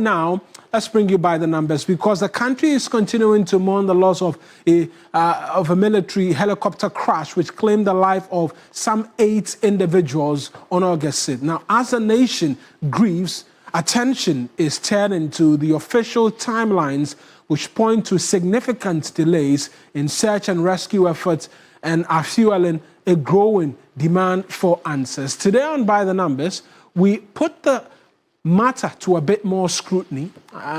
now, let's bring you by the numbers, because the country is continuing to mourn the loss of a military helicopter crash which claimed the life of some 8 individuals on August 6th. Now, as the nation grieves, attention is turning to the official timelines which point to significant delays in search and rescue efforts and are fueling a growing demand for answers. Today on By the Numbers, we put the matter to a bit more scrutiny.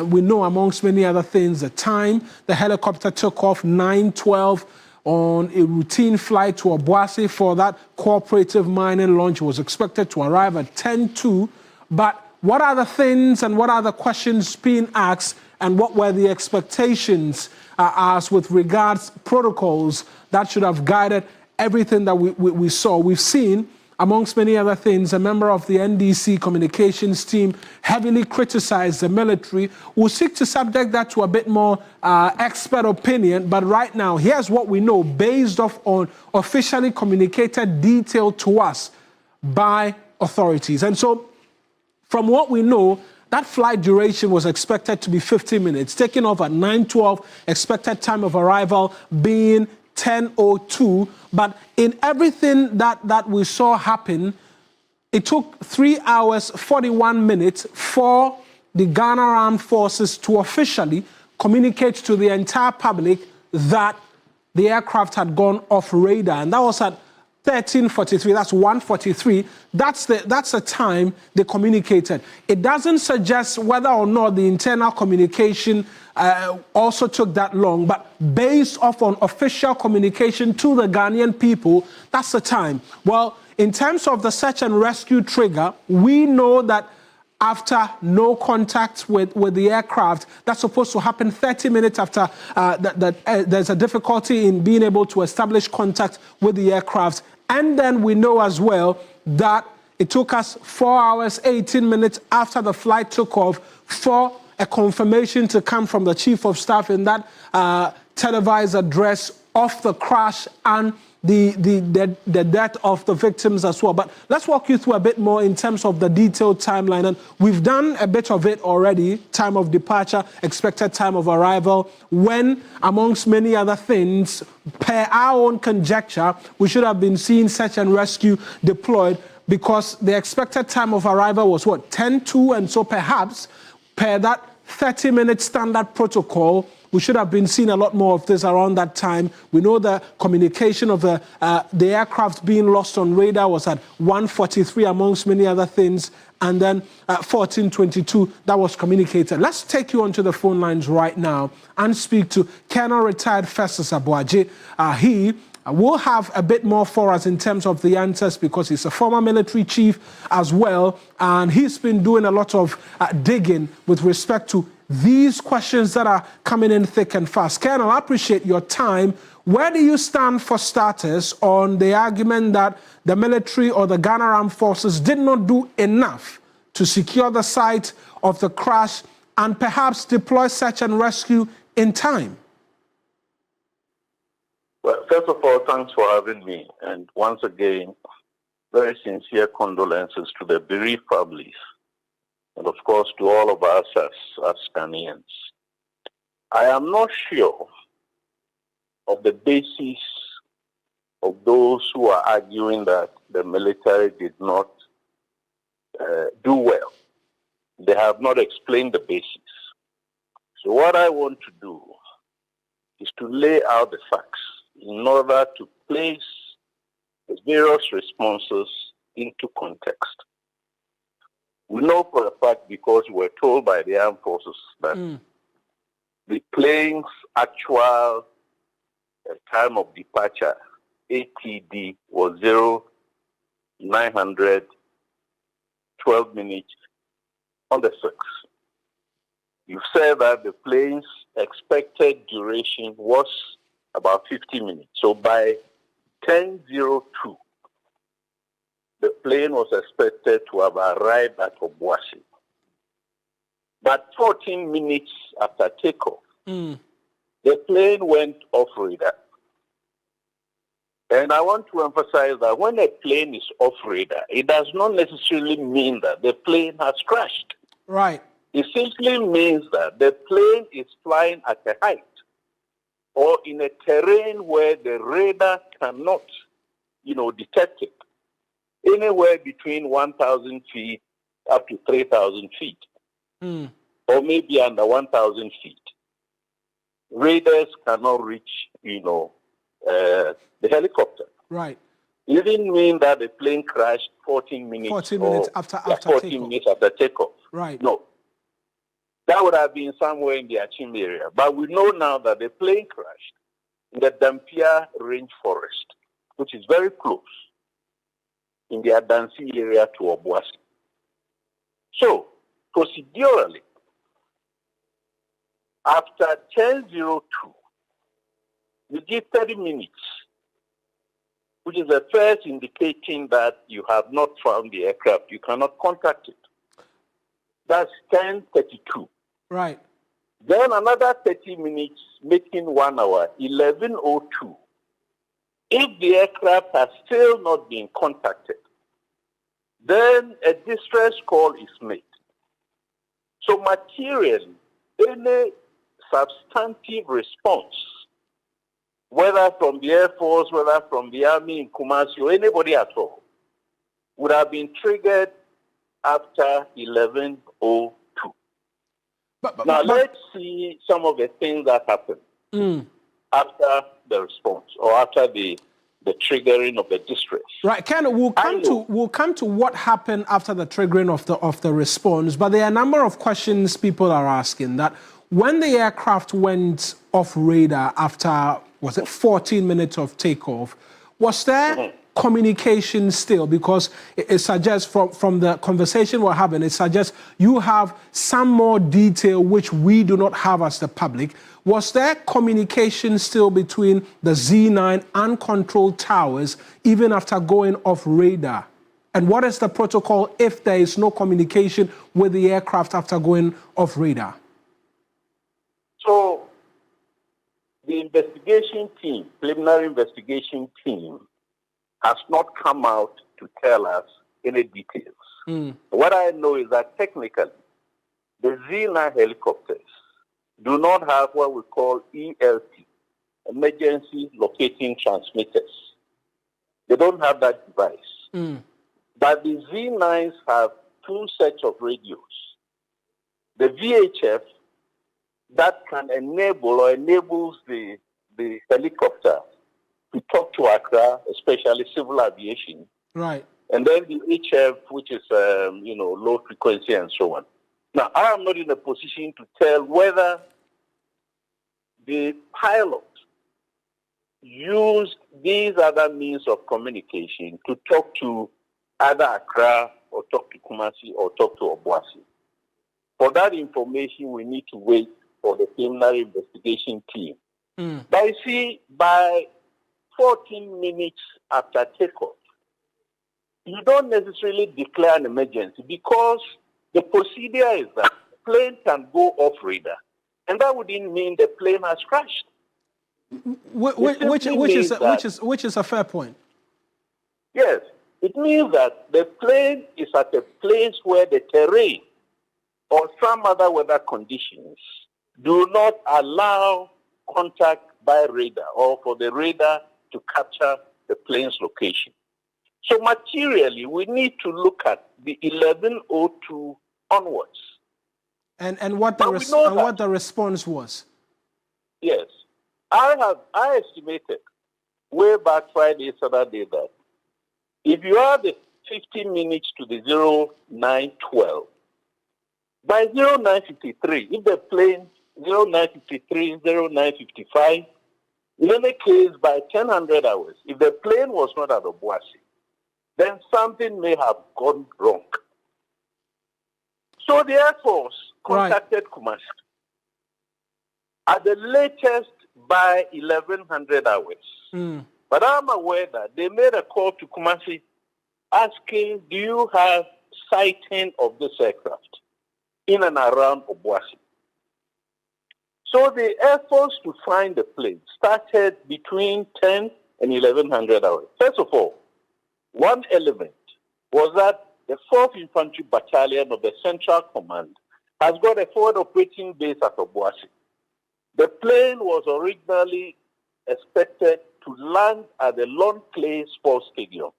We know, amongst many other things, the time the helicopter took off, 9:12, on a routine flight to Aboagye for that cooperative mining launch. Was expected to arrive at 10:02. But what are the things and what are the questions being asked, and what were the expectations as with regards protocols that should have guided everything that we saw? We've seen, amongst many other things, a member of the NDC communications team heavily criticized the military. We'll seek to subject that to a bit more expert opinion, but right now, here's what we know based off on officially communicated detail to us by authorities. And so, from what we know, that flight duration was expected to be 50 minutes, taking off at 9:12, expected time of arrival being 10:02. But in everything that we saw happen, it took 3 hours, 41 minutes for the Ghana Armed Forces to officially communicate to the entire public that the aircraft had gone off radar. And that was at 13:43, that's 1:43. That's the time they communicated. It doesn't suggest whether or not the internal communication also took that long, but based off on official communication to the Ghanaian people, that's the time. Well, in terms of the search and rescue trigger, we know that after no contact with the aircraft, that's supposed to happen 30 minutes after there's a difficulty in being able to establish contact with the aircraft. And then we know as well that it took us 4 hours, 18 minutes after the flight took off for a confirmation to come from the Chief of Staff in that televised address of the crash and the death of the victims as well. But let's walk you through a bit more in terms of the detailed timeline. And we've done a bit of it already: time of departure, expected time of arrival, when, amongst many other things, per our own conjecture, we should have been seeing search and rescue deployed, because the expected time of arrival was what, 10:02, and so perhaps per that 30-minute standard protocol, we should have been seeing a lot more of this around that time. We know the communication of the aircraft being lost on radar was at 1:43, amongst many other things, and then at 14:22, that was communicated. Let's take you onto the phone lines right now and speak to Colonel Retired Festus Aboagye. He will have a bit more for us in terms of the answers, because he's a former military chief as well, and he's been doing a lot of digging with respect to these questions that are coming in thick and fast. Colonel, I appreciate your time. Where do you stand, for starters, on the argument that the military or the Ghana Armed Forces did not do enough to secure the site of the crash and perhaps deploy search and rescue in time? Well, first of all, thanks for having me. And once again, very sincere condolences to the bereaved families, and of course to all of us as Ghanaians. I am not sure of the basis of those who are arguing that the military did not do well. They have not explained the basis. So what I want to do is to lay out the facts in order to place the various responses into context. We know for a fact, because we were told by the armed forces, that the plane's actual time of departure, ATD, was 0912 minutes on the 6th. You said that the plane's expected duration was about 50 minutes. So by 10:02, the plane was expected to have arrived at Aboagye. But 14 minutes after takeoff, the plane went off radar. And I want to emphasize that when a plane is off radar, it does not necessarily mean that the plane has crashed. Right. It simply means that the plane is flying at a height or in a terrain where the radar cannot, detect it. Anywhere between 1,000 feet up to 3,000 feet, or maybe under 1,000 feet. Radars cannot reach, the helicopter. Right. It didn't mean that the plane crashed 14 minutes after 14 takeoff. minutes after takeoff. Right. No. That would have been somewhere in the Achim area. But we know now that the plane crashed in the Dampier rainforest, which is very close in the Adansi area to Obuasi. So, procedurally, after 10:02, you give 30 minutes, which is the first indicating that you have not found the aircraft. You cannot contact it. That's 10:32. Right. Then another 30 minutes, making 1 hour, 11:02. If the aircraft has still not been contacted, then a distress call is made. So materially, any substantive response, whether from the Air Force, whether from the Army in Kumasi, or anybody at all, would have been triggered after 11:02. Now, let's see some of the things that happened after the response or after the triggering of the distress. Right, Ken, we'll come to what happened after the triggering of the response, but there are a number of questions people are asking that when the aircraft went off radar after, was it 14 minutes of takeoff, was there communication still? Because it suggests from the conversation we're having, it suggests you have some more detail which we do not have as the public. Was there communication still between the Z9 and control towers even after going off radar? And what is the protocol if there is no communication with the aircraft after going off radar? So the investigation team, preliminary investigation team, has not come out to tell us any details. What I know is that technically, the Z9 helicopters do not have what we call ELT, emergency locating transmitters. They don't have that device. But the Z9s have 2 sets of radios. The VHF that can enable or enables the helicopter to talk to Accra, especially civil aviation. Right. And then the HF, which is, low frequency and so on. Now, I am not in a position to tell whether the pilot used these other means of communication to talk to either Accra or talk to Kumasi or talk to Obuasi. For that information, we need to wait for the preliminary investigation team. But you see, by 14 minutes after takeoff, you don't necessarily declare an emergency because the procedure is that the plane can go off radar, and that wouldn't mean the plane has crashed. Which is a fair point. Yes, it means that the plane is at a place where the terrain or some other weather conditions do not allow contact by radar or for the radar to capture the plane's location. So materially, we need to look at the 11:02 onwards. And what the response was. Yes. I estimated way back Friday, Saturday that if you add the 15 minutes to the 0912, by 0953, if the plane 0953, 0955, in any case, by 1000 hours, if the plane was not at Obuasi, then something may have gone wrong. So the Air Force contacted Kumasi at the latest by 1100 hours. But I'm aware that they made a call to Kumasi asking, do you have sighting of this aircraft in and around Obuasi? So the efforts to find the plane started between 10 and 1100 hours. First of all, one element was that the 4th Infantry Battalion of the Central Command has got a forward operating base at Aboagye. The plane was originally expected to land at the Lon Clay Sports Stadium,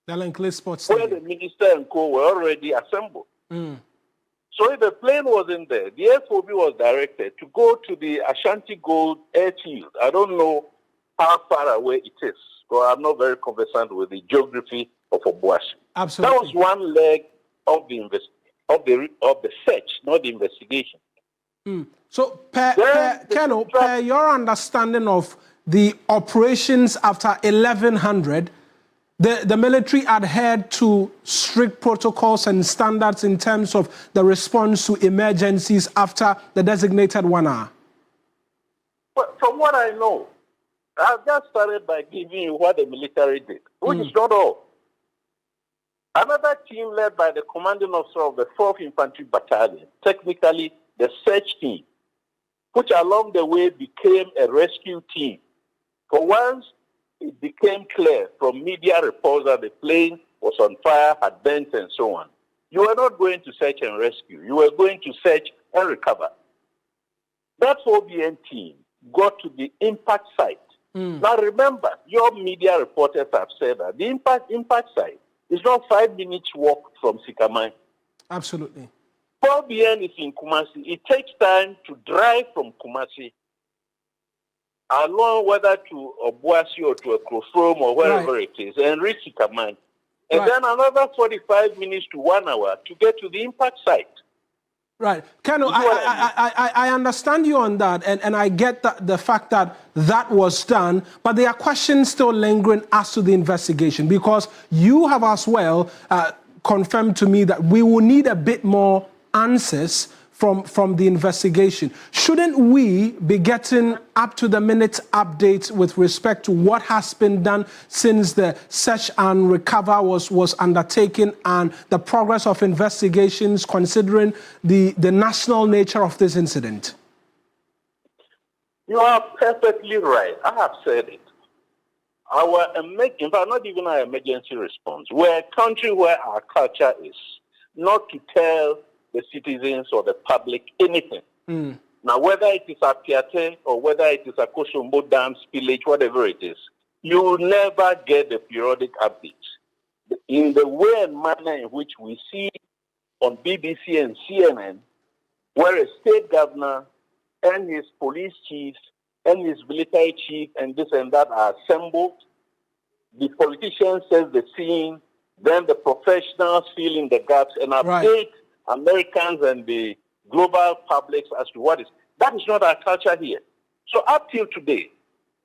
where the minister and co were already assembled. So if the plane wasn't there, the FOB was directed to go to the Ashanti Gold Airfield. I don't know how far away it is, because I'm not very conversant with the geography of Aboagye. Absolutely. That was one leg of the search, not the investigation. So, Colonel, per your understanding of the operations after 1100, the military adhered to strict protocols and standards in terms of the response to emergencies after the designated 1 hour? But from what I know, I've just started by giving you what the military did, which is not all. Another team led by the commanding officer of the 4th Infantry Battalion, technically the search team, which along the way became a rescue team. For once, it became clear from media reports that the plane was on fire, had burnt, and so on. You were not going to search and rescue. You were going to search and recover. That OBN team got to the impact site. Now remember, your media reporters have said that the impact site is not 5 minutes walk from Sikamai. Absolutely. OBN is in Kumasi. It takes time to drive from Kumasi along, whether to Aboagye or to a Krofrom or wherever it is, and reach Sikamai. And then another 45 minutes to 1 hour to get to the impact site. Right. Colonel, I understand you on that, and I get the fact that that was done, but there are questions still lingering as to the investigation, because you have as well confirmed to me that we will need a bit more answers from the investigation. Shouldn't we be getting up-to-the-minute updates with respect to what has been done since the search and recover was undertaken, and the progress of investigations considering the national nature of this incident? You are perfectly right. I have said it. In fact, not even our emergency response. We're a country where our culture is not to tell the citizens or the public anything. Now, whether it is a Piate or whether it is a Koshombo Dam spillage, whatever it is, you will never get the periodic updates. In the way and manner in which we see on BBC and CNN, where a state governor and his police chiefs and his military chief and this and that are assembled, the politician says the scene, then the professionals fill in the gaps and update Americans and the global publics as to what is. That is not our culture here. So up till today,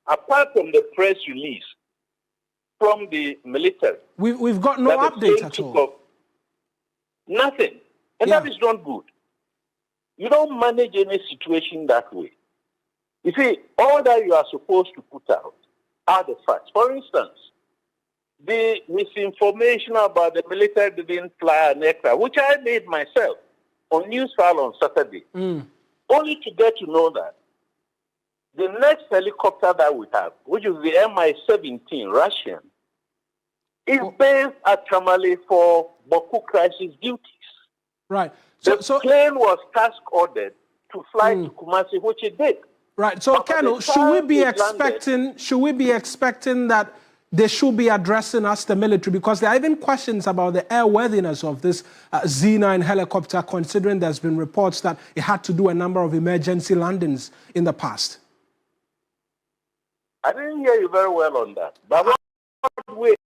apart from the press release from the military, we've got no update at all. Nothing. And that is not good. You don't manage any situation that way. You see, all that you are supposed to put out are the facts. For instance, the misinformation about the military didn't fly an aircraft, which I made myself on Newsfile on Saturday, only to get to know that the next helicopter that we have, which is the Mi-17 Russian, is based at Tamale for Baku crisis duties. Right. The plane was task ordered to fly to Kumasi, which it did. Right. So, Colonel, should we be expecting that they should be addressing us, the military, because there are even questions about the airworthiness of this Z9 helicopter, considering there's been reports that it had to do a number of emergency landings in the past? I didn't hear you very well on that. But what way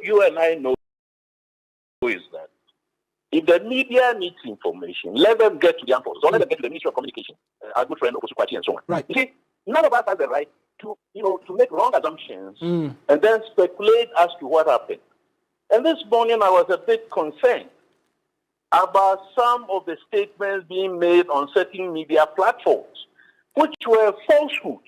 you and I know is that if the media needs information, let them get to the armed forces, or let them get to the Ministry of Communication, our good friend Okosu-Kwakye and so on. Right. You see, none of us has the right to, to make wrong assumptions and then speculate as to what happened. And this morning I was a bit concerned about some of the statements being made on certain media platforms, which were falsehoods.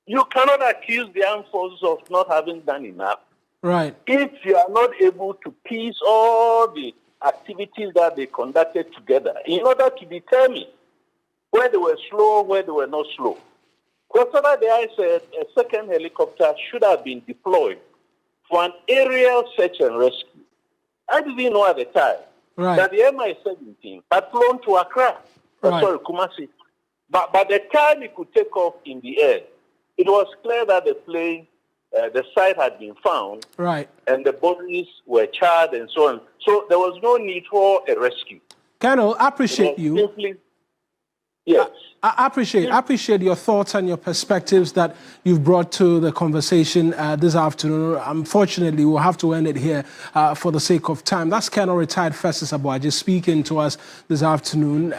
You cannot accuse the armed forces of not having done enough. Right. If you are not able to piece all the activities that they conducted together in order to determine where they were slow, where they were not slow. Yesterday I said a second helicopter should have been deployed for an aerial search and rescue. I didn't know at the time that the MI-17 had flown to Accra, sorry, Kumasi. But by the time it could take off in the air, it was clear that the plane, the site had been found, and the bodies were charred and so on. So there was no need for a rescue. Colonel, I appreciate you. Simply, yes. I appreciate your thoughts and your perspectives that you've brought to the conversation this afternoon. Unfortunately, we'll have to end it here for the sake of time. That's Colonel Retired Festus Aboagye speaking to us this afternoon.